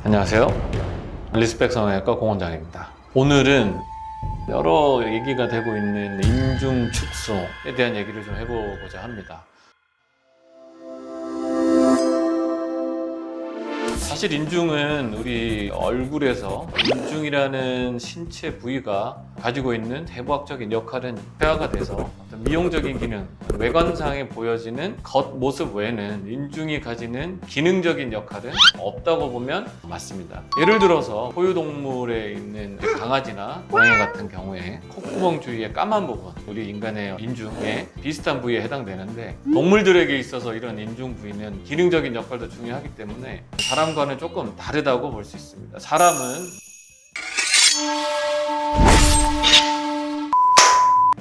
안녕하세요. 리스펙 성형외과 공원장입니다. 오늘은 여러 얘기가 되고 있는 인중 축소에 대한 얘기를 좀 해보고자 합니다. 사실 인중은 우리 얼굴에서 인중이라는 신체 부위가 가지고 있는 해부학적인 역할은 폐하가 돼서 어떤 미용적인 기능, 외관상에 보여지는 겉모습 외에는 인중이 가지는 기능적인 역할은 없다고 보면 맞습니다. 예를 들어서 포유동물에 있는 강아지나 고양이 같은 경우에 콧구멍 주위의 까만 부분, 우리 인간의 인중에 비슷한 부위에 해당되는데, 동물들에게 있어서 이런 인중 부위는 기능적인 역할도 중요하기 때문에 사람과는 조금 다르다고 볼 수 있습니다. 사람은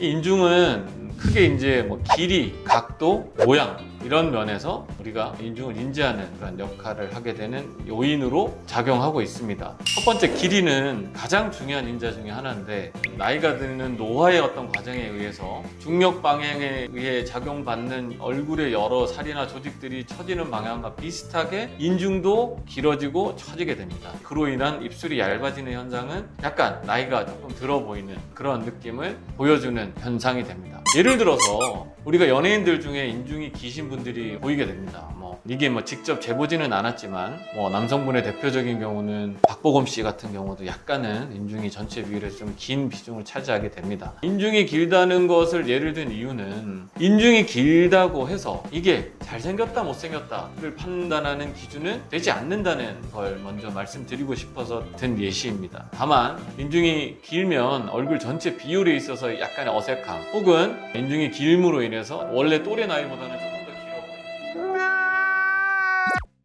이 인중은 크게 이제 길이, 각도, 모양 이런 면에서 우리가 인중을 인지하는 그런 역할을 하게 되는 요인으로 작용하고 있습니다. 첫 번째, 길이는 가장 중요한 인자 중에 하나인데, 나이가 드는 노화의 어떤 과정에 의해서 중력 방향에 의해 작용받는 얼굴의 여러 살이나 조직들이 처지는 방향과 비슷하게 인중도 길어지고 처지게 됩니다. 그로 인한 입술이 얇아지는 현상은 약간 나이가 조금 들어 보이는 그런 느낌을 보여주는 현상이 됩니다. 예를 들어서 우리가 연예인들 중에 인중이 기신 분들이 보이게 됩니다. 이게 직접 재보지는 않았지만 남성분의 대표적인 경우는 박보검 씨 같은 경우도 약간은 인중이 전체 비율에서 좀 긴 비중을 차지하게 됩니다. 인중이 길다는 것을 예를 든 이유는, 인중이 길다고 해서 이게 잘생겼다 못생겼다를 판단하는 기준은 되지 않는다는 걸 먼저 말씀드리고 싶어서 든 예시입니다. 다만 인중이 길면 얼굴 전체 비율에 있어서 약간의 어색함, 혹은 인중이 길므로 인해서 원래 또래 나이보다는 조금 더 길어 보이는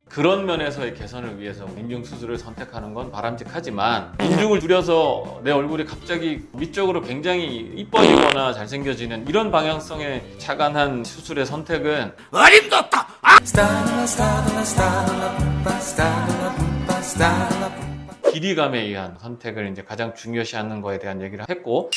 그런 면에서의 개선을 위해서 인중 수술을 선택하는 건 바람직하지만, 인중을 줄여서 내 얼굴이 갑자기 위쪽으로 굉장히 이뻐지거나 잘생겨지는 이런 방향성에 착안한 수술의 선택은 어림도없다! 길이감에 의한 선택을 이제 가장 중요시하는 거에 대한 얘기를 했고,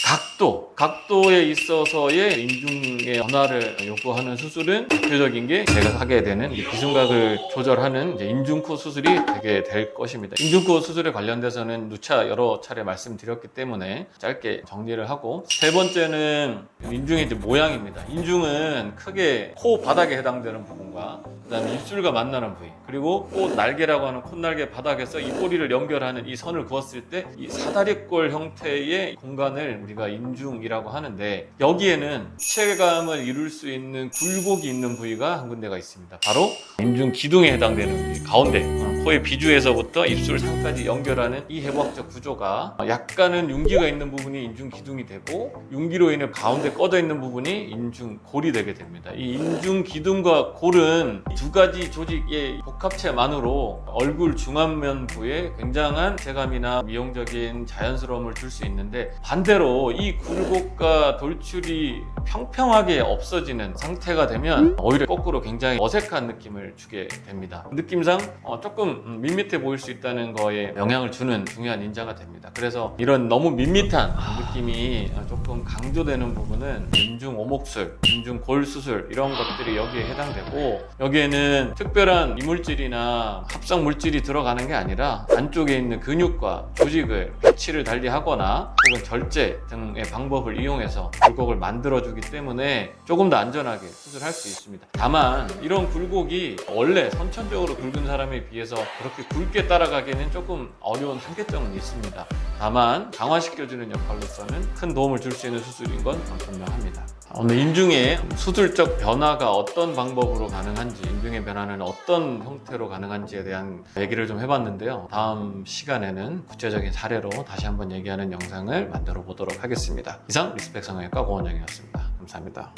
각도에 있어서의 인중의 변화를 요구하는 수술은 대표적인 게 제가 하게 되는 비순각을 조절하는 인중코 수술이 되게 될 것입니다. 인중코 수술에 관련돼서는 누차 여러 차례 말씀드렸기 때문에 짧게 정리를 하고, 세 번째는 인중의 모양입니다. 인중은 크게 코 바닥에 해당되는 부분과 그다음에 입술과 만나는 부위, 그리고 꽃 날개라고 하는 콧날개 바닥에서 이 꼬리를 연결하는 이 선을 그었을 때 이 사다리꼴 형태의 공간을 우리가 인중이라고 하는데, 여기에는 입체감을 이룰 수 있는 굴곡이 있는 부위가 한 군데가 있습니다. 바로 인중 기둥에 해당되는 부위, 가운데 코의 비주에서부터 입술 상까지 연결하는 이 해부학적 구조가 약간은 윤기가 있는 부분이 인중 기둥이 되고, 윤기로 인해 가운데 꺼져 있는 부분이 인중 골이 되게 됩니다. 이 인중 기둥과 골은 두 가지 조직의 복합체만으로 얼굴 중안면부에 굉장한 체감이나 미용적인 자연스러움을 줄 수 있는데, 반대로 이 굴곡과 돌출이 평평하게 없어지는 상태가 되면 오히려 거꾸로 굉장히 어색한 느낌을 주게 됩니다. 느낌상 조금 밋밋해 보일 수 있다는 거에 영향을 주는 중요한 인자가 됩니다. 그래서 이런 너무 밋밋한 느낌이 조금 강조되는 부분은 인중 오목술, 인중 골 수술 이런 것들이 여기에 해당되고, 여기에는 특별한 이물질이나 합성 물질이 들어가는 게 아니라 안쪽에 있는 근육과 조직을 배치를 달리하거나 혹은 절제 등의 방법을 이용해서 굴곡을 만들어주기 때문에 조금 더 안전하게 수술할 수 있습니다. 다만 이런 굴곡이 원래 선천적으로 굵은 사람에 비해서 그렇게 굵게 따라가기는 조금 어려운 한계점은 있습니다. 다만 강화시켜주는 역할로서는 큰 도움을 줄 수 있는 수술인 건 분명합니다. 오늘 인중의 수술적 변화가 어떤 방법으로 가능한지, 인중의 변화는 어떤 형태로 가능한지에 대한 얘기를 좀 해봤는데요. 다음 시간에는 구체적인 사례로 다시 한번 얘기하는 영상을 만들어 보도록 하겠습니다. 이상 리스펙 성형외과 고원장이었습니다. 감사합니다.